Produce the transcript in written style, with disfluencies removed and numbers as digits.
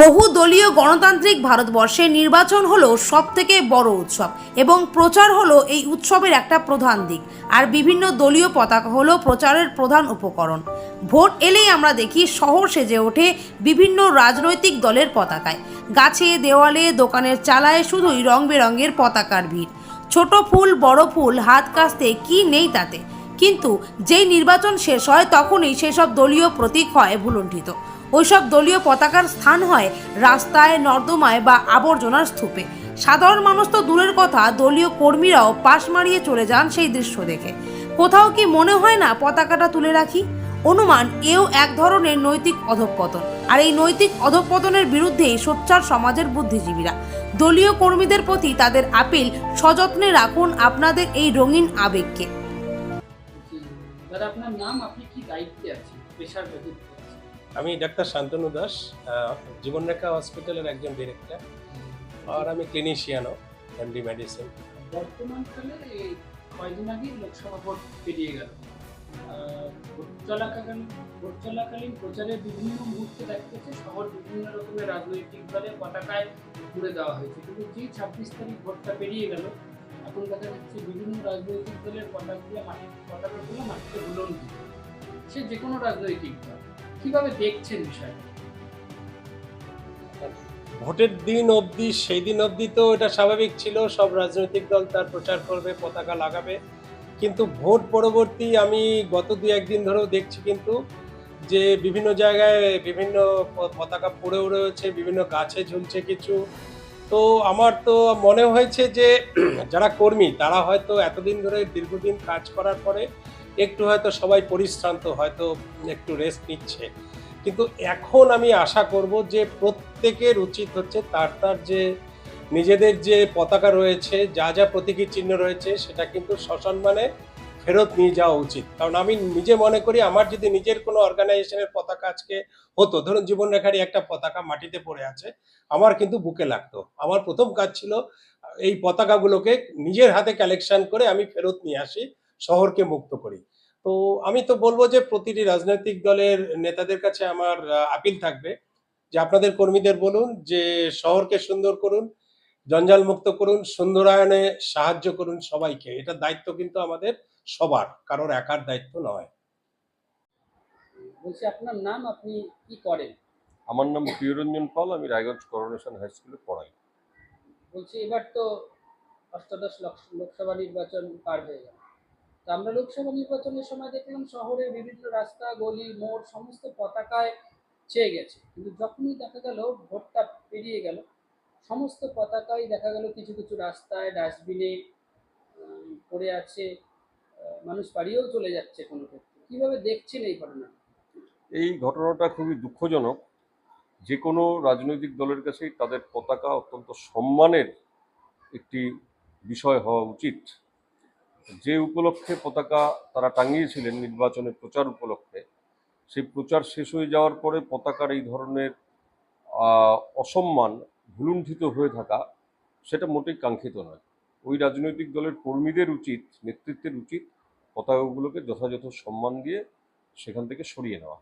বহু দলীয় গণতান্ত্রিক ভারতবর্ষে নির্বাচন হলো সবথেকে বড় উৎসব এবং প্রচার হলো এই উৎসবের একটা প্রধান দিক। আর বিভিন্ন দলীয় পতাকা হলো প্রচারের প্রধান উপকরণ। ভোট এলেই আমরা দেখি শহর সেজে ওঠে বিভিন্ন রাজনৈতিক দলের পতাকায়। গাছে, দেওয়ালে, দোকানের চালায় শুধুই রং বেরঙের পতাকার ভিড়। ছোট ফুল, বড় ফুল, হাত কাস্তে কি নেই তাতে। কিন্তু যেই নির্বাচন শেষ হয় তখনই সেসব দলীয় প্রতীক হয় ভুলুণ্ঠিত। ওইসব দলীয় পতাকার স্থান হয় রাস্তায়, নর্দমায় বা আবর্জনার স্তূপে। সাধারণ মানুষ তো দূরের কথা, দলীয় কর্মীরাও পাশ মারিয়ে চলে যান সেই দৃশ্য দেখে। কোথাও কি মনে হয় না পতাকাটা তুলে রাখি? অনুমান এও এক ধরনের নৈতিক অধঃপতন। আর এই নৈতিক অধঃপতনের বিরুদ্ধেই সোচ্চার সমাজের বুদ্ধিজীবীরা। দলীয় কর্মীদের প্রতি তাদের আপিল, সযত্নে রাখুন আপনাদের এই রঙিন আবেগকে। দাদা, আপনার নাম, আপনি কি দায়িত্বে আছেন, পেশার গতি? আমি ডাক্তার শান্তনু দাস, জীবনরেখা হসপিটালের একজন ডিরেক্টর, আর আমি ক্লিনিশিয়ানও, এমডি মেডিসিন। বর্তমানকালে এই কয়েকদিন আগে লোকসভা ভোট পেরিয়ে গেল। ভোট চলাকালীন প্রচারের বিভিন্ন মুহূর্তে দেখা গেছে শহর বিভিন্ন রকমের রাজনৈতিক দলের পতাকায় ঘুরে দেওয়া হয়েছে, কিন্তু যেই 26 তারিখ ভোটটা পেরিয়ে গেল, এখন দেখা যাচ্ছে বিভিন্ন রাজনৈতিক দলের পতাকাগুলো মাটিতে ভুলুণ্ঠিত। সে যে কোনো রাজনৈতিক দল, কিভাবে দেখছেন বিষয়টা? ভোটের দিন অবধি, সেই দিন অবধি তো এটা স্বাভাবিক ছিল, সব রাজনৈতিক দল তার প্রচার করবে, পতাকা লাগাবে। কিন্তু ভোট পরবর্তী আমি গত 2-1 দিন ধরেও দেখছি কিন্তু যে বিভিন্ন জায়গায় বিভিন্ন পতাকা পড়েও রয়েছে, বিভিন্ন গাছে ঝুলছে কিছু। তো আমার তো মনে হয়েছে যে যারা কর্মী তারা হয়তো এতদিন ধরে দীর্ঘদিন কাজ করার পরে একটু হয়তো সবাই পরিশ্রান্ত, হয়তো একটু রেস্ট নিচ্ছে। কিন্তু এখন আমি আশা করব যে প্রত্যেকের উচিত হচ্ছে তার তার যে নিজেদের যে পতাকা রয়েছে, যা যা প্রতীকী চিহ্ন রয়েছে, সেটা কিন্তু সসম্মানে ফেরত নিয়ে যাওয়া উচিত। কারণ আমি নিজে মনে করি আমার যদি নিজের কোনো অর্গানাইজেশনের পতাকা আজকে হতো, ধরুন জীবনরেখারই একটা পতাকা মাটিতে পড়ে আছে, আমার কিন্তু বুকে লাগতো। আমার প্রথম কাজ ছিল এই পতাকাগুলোকে নিজের হাতে কালেকশন করে আমি ফেরত নিয়ে আসি, শহরকে মুক্ত করি। তো আমি তো বলবো যে প্রতিটি রাজনৈতিক দলের নেতাদের কাছে আমার আপিল থাকবে যে আপনাদের কর্মীদের বলুন যে শহরকে সুন্দর করুন, জঞ্জাল মুক্ত করুন, সুন্দরায়নে সাহায্য করুন সবাইকে। এটা দায়িত্ব কিন্তু আমাদের সবার, কারোর একার দায়িত্ব নয়। বলছি, আপনার নাম, আপনি কি করেন? আমার নাম প্রিয়রঞ্জন পাল, আমি রায়গঞ্জ করোনেশন হাই স্কুলে পড়াই। বলছি, এবার তো অষ্টাদশ লোকসভা নির্বাচন পার হয়ে গেল। তো আমরা লোকসভা নির্বাচনের সময় দেখলাম শহরের বিভিন্ন রাস্তা, গলি, মোড় সমস্ত পতাকায় ছেয়ে গেছে, কিন্তু যখনই দেখা গেল ভোটটা পেরিয়ে গেল, সমস্ত পতাকাই দেখা গেল কিছু কিছু রাস্তায়, ডাস্টবিনে পড়ে আছে। মানুষ পাড়িয়েও চলে যাচ্ছে কোনো ক্ষেত্রে। কিভাবে দেখছেন এই ঘটনা? এই ঘটনাটা খুবই দুঃখজনক। যে কোনো রাজনৈতিক দলের কাছেই তাদের পতাকা অত্যন্ত সম্মানের একটি বিষয় হওয়া উচিত। যে উপলক্ষে পতাকা তারা টাঙিয়েছিলেন নির্বাচনের প্রচার উপলক্ষে, সেই প্রচার শেষ হয়ে যাওয়ার পরে পতাকার এই ধরনের অসম্মান, ভুলুণ্ঠিত হয়ে থাকা, সেটা মোটেই কাঙ্ক্ষিত নয়। ওই রাজনৈতিক দলের কর্মীদের উচিত, নেতৃত্বের উচিত পতাকাগুলোকে যথাযথ সম্মান দিয়ে সেখান থেকে সরিয়ে নেওয়া।